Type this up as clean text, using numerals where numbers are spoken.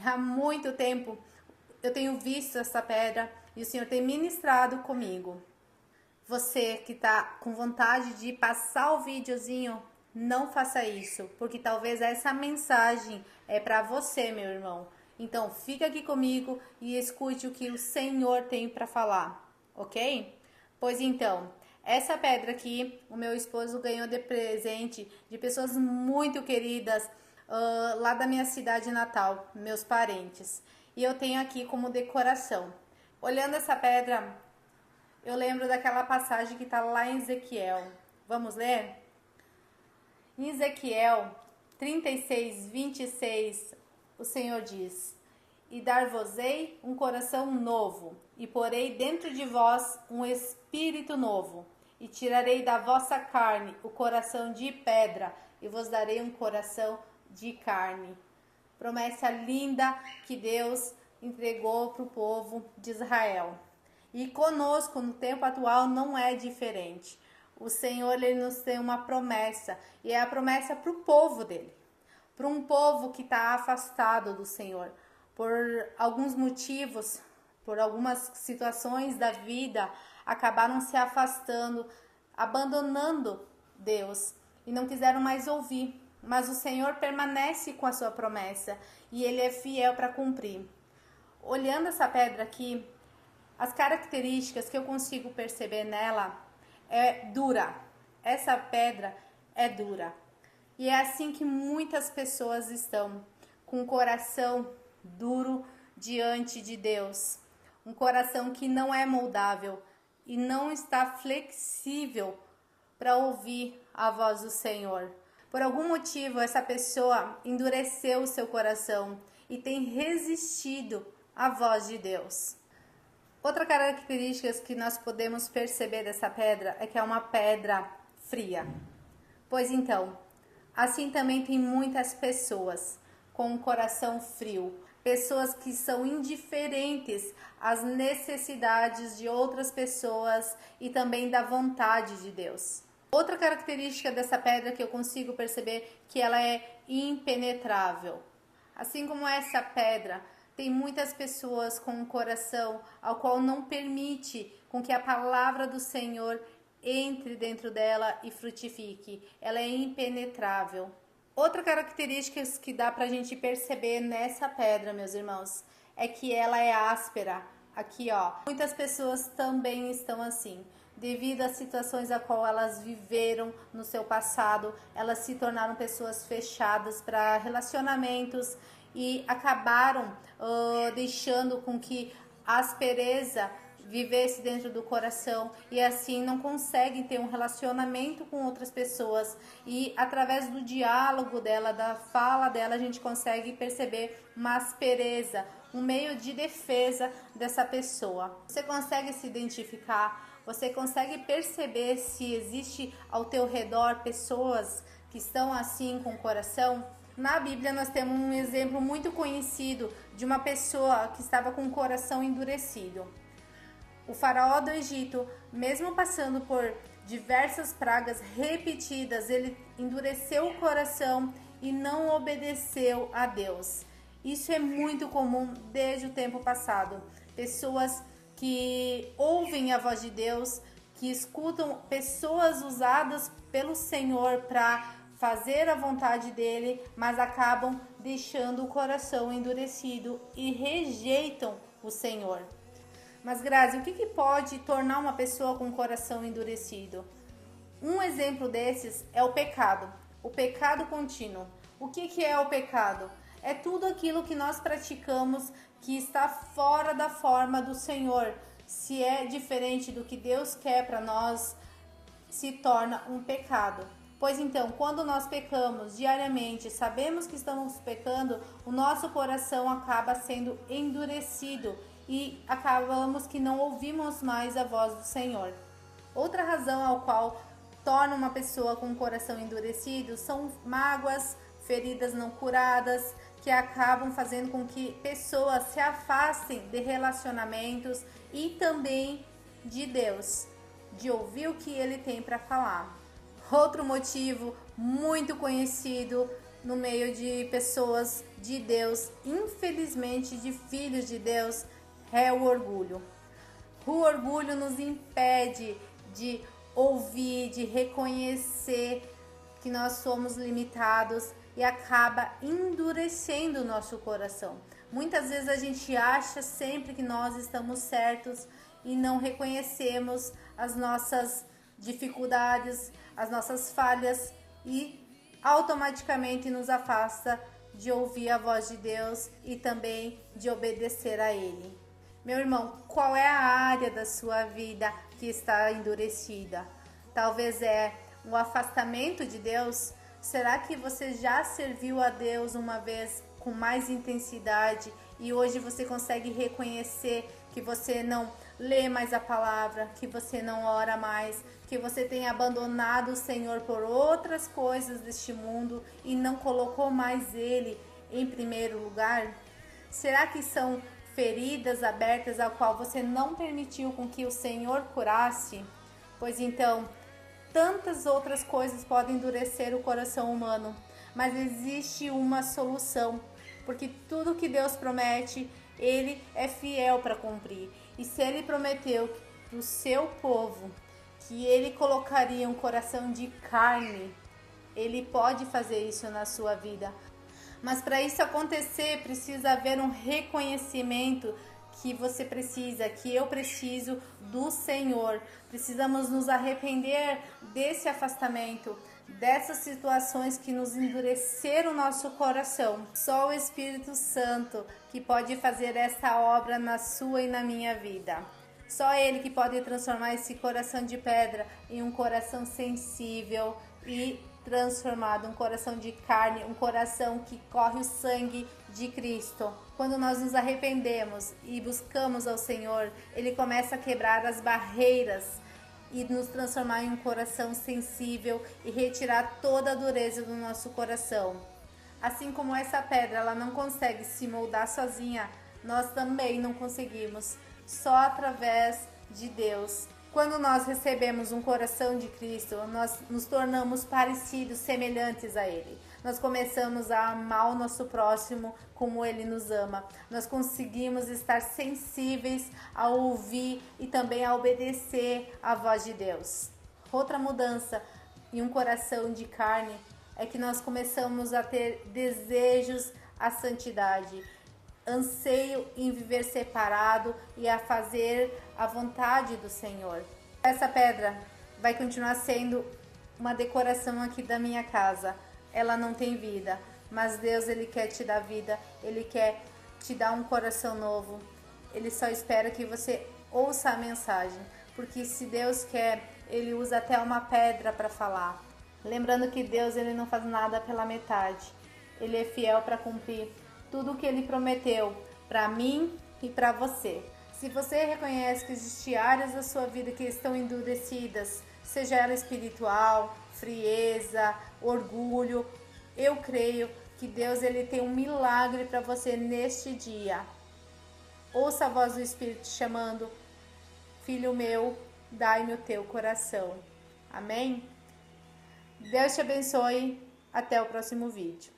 há muito tempo eu tenho visto essa pedra e o Senhor tem ministrado comigo. Você que está com vontade de passar o videozinho, não faça isso, porque talvez essa mensagem é para você, meu irmão. Então, fica aqui comigo e escute o que o Senhor tem para falar, ok? Pois então, essa pedra aqui, o meu esposo ganhou de presente de pessoas muito queridas lá da minha cidade natal, meus parentes. E eu tenho aqui como decoração. Olhando essa pedra, eu lembro daquela passagem que está lá em Ezequiel. Vamos ler? Em Ezequiel 36, 26, o Senhor diz: E dar-vos-ei um coração novo, e porei dentro de vós um espírito novo, e tirarei da vossa carne o coração de pedra, e vos darei um coração de carne. Promessa linda que Deus entregou para o povo de Israel. E conosco, no tempo atual, não é diferente. O Senhor, ele nos tem uma promessa, e é a promessa para o povo dele. Para um povo que está afastado do Senhor, por alguns motivos, por algumas situações da vida, acabaram se afastando, abandonando Deus e não quiseram mais ouvir. Mas o Senhor permanece com a sua promessa e Ele é fiel para cumprir. Olhando essa pedra aqui, as características que eu consigo perceber nela é dura. Essa pedra é dura. E é assim que muitas pessoas estão, com o coração duro diante de Deus. Um coração que não é moldável e não está flexível para ouvir a voz do Senhor. Por algum motivo, essa pessoa endureceu o seu coração e tem resistido à voz de Deus. Outra característica que nós podemos perceber dessa pedra é que é uma pedra fria. Pois então, assim também tem muitas pessoas com um coração frio, pessoas que são indiferentes às necessidades de outras pessoas e também da vontade de Deus. Outra característica dessa pedra que eu consigo perceber que ela é impenetrável. Assim como essa pedra, tem muitas pessoas com um coração ao qual não permite com que a palavra do Senhor entre dentro dela e frutifique. Ela é impenetrável. Outra característica que dá pra gente perceber nessa pedra, meus irmãos, é que ela é áspera. Aqui, ó. Muitas pessoas também estão assim. Devido às situações a qual elas viveram no seu passado, elas se tornaram pessoas fechadas para relacionamentos e acabaram deixando com que a aspereza vivesse dentro do coração e assim não conseguem ter um relacionamento com outras pessoas, e através do diálogo dela, da fala dela, a gente consegue perceber uma aspereza, um meio de defesa dessa pessoa. Você consegue se identificar? Você consegue perceber se existe ao teu redor pessoas que estão assim com o coração? Na Bíblia nós temos um exemplo muito conhecido de uma pessoa que estava com o coração endurecido. O faraó do Egito, mesmo passando por diversas pragas repetidas, ele endureceu o coração e não obedeceu a Deus. Isso é muito comum desde o tempo passado. Pessoas que ouvem a voz de Deus, que escutam pessoas usadas pelo Senhor para fazer a vontade dele, mas acabam deixando o coração endurecido e rejeitam o Senhor. Mas Grazi, o que pode tornar uma pessoa com o coração endurecido? Um exemplo desses é o pecado contínuo. O que é o pecado? É tudo aquilo que nós praticamos que está fora da forma do Senhor. Se é diferente do que Deus quer para nós, se torna um pecado. Pois então, quando nós pecamos diariamente, sabemos que estamos pecando, o nosso coração acaba sendo endurecido e acabamos que não ouvimos mais a voz do Senhor. Outra razão ao qual torna uma pessoa com o coração endurecido são mágoas, feridas não curadas, que acabam fazendo com que pessoas se afastem de relacionamentos e também de Deus, de ouvir o que Ele tem para falar. Outro motivo muito conhecido no meio de pessoas de Deus, infelizmente de filhos de Deus, é o orgulho. O orgulho nos impede de ouvir, de reconhecer que nós somos limitados e acaba endurecendo o nosso coração. Muitas vezes a gente acha sempre que nós estamos certos e não reconhecemos as nossas dificuldades, as nossas falhas e automaticamente nos afasta de ouvir a voz de Deus e também de obedecer a Ele. Meu irmão, qual é a área da sua vida que está endurecida? Talvez é um afastamento de Deus? Será que você já serviu a Deus uma vez com mais intensidade e hoje você consegue reconhecer que você não lê mais a palavra, que você não ora mais, que você tem abandonado o Senhor por outras coisas deste mundo e não colocou mais Ele em primeiro lugar? Será que são feridas abertas a qual você não permitiu com que o Senhor curasse? Pois então, tantas outras coisas podem endurecer o coração humano, mas existe uma solução, porque tudo que Deus promete, Ele é fiel para cumprir. E se Ele prometeu para o seu povo que Ele colocaria um coração de carne, Ele pode fazer isso na sua vida. Mas para isso acontecer, precisa haver um reconhecimento que você precisa, que eu preciso do Senhor. Precisamos nos arrepender desse afastamento, dessas situações que nos endureceram o nosso coração. Só o Espírito Santo que pode fazer essa obra na sua e na minha vida. Só Ele que pode transformar esse coração de pedra em um coração sensível e transformado, um coração de carne, um coração que corre o sangue de Cristo. Quando nós nos arrependemos e buscamos ao Senhor, Ele começa a quebrar as barreiras e nos transformar em um coração sensível e retirar toda a dureza do nosso coração. Assim como essa pedra, ela não consegue se moldar sozinha, nós também não conseguimos, só através de Deus. Quando nós recebemos um coração de Cristo, nós nos tornamos parecidos, semelhantes a Ele. Nós começamos a amar o nosso próximo como Ele nos ama. Nós conseguimos estar sensíveis a ouvir e também a obedecer à voz de Deus. Outra mudança em um coração de carne é que nós começamos a ter desejos à santidade, anseio em viver separado e a fazer a vontade do Senhor. Essa pedra vai continuar sendo uma decoração aqui da minha casa. Ela não tem vida, mas Deus, Ele quer te dar vida, Ele quer te dar um coração novo. Ele só espera que você ouça a mensagem, porque se Deus quer, Ele usa até uma pedra para falar. Lembrando que Deus, Ele não faz nada pela metade. Ele é fiel para cumprir tudo o que Ele prometeu para mim e para você. Se você reconhece que existem áreas da sua vida que estão endurecidas, seja ela espiritual, frieza, orgulho, eu creio que Deus, Ele tem um milagre para você neste dia. Ouça a voz do Espírito chamando: filho meu, dai-me o teu coração. Amém? Deus te abençoe. Até o próximo vídeo.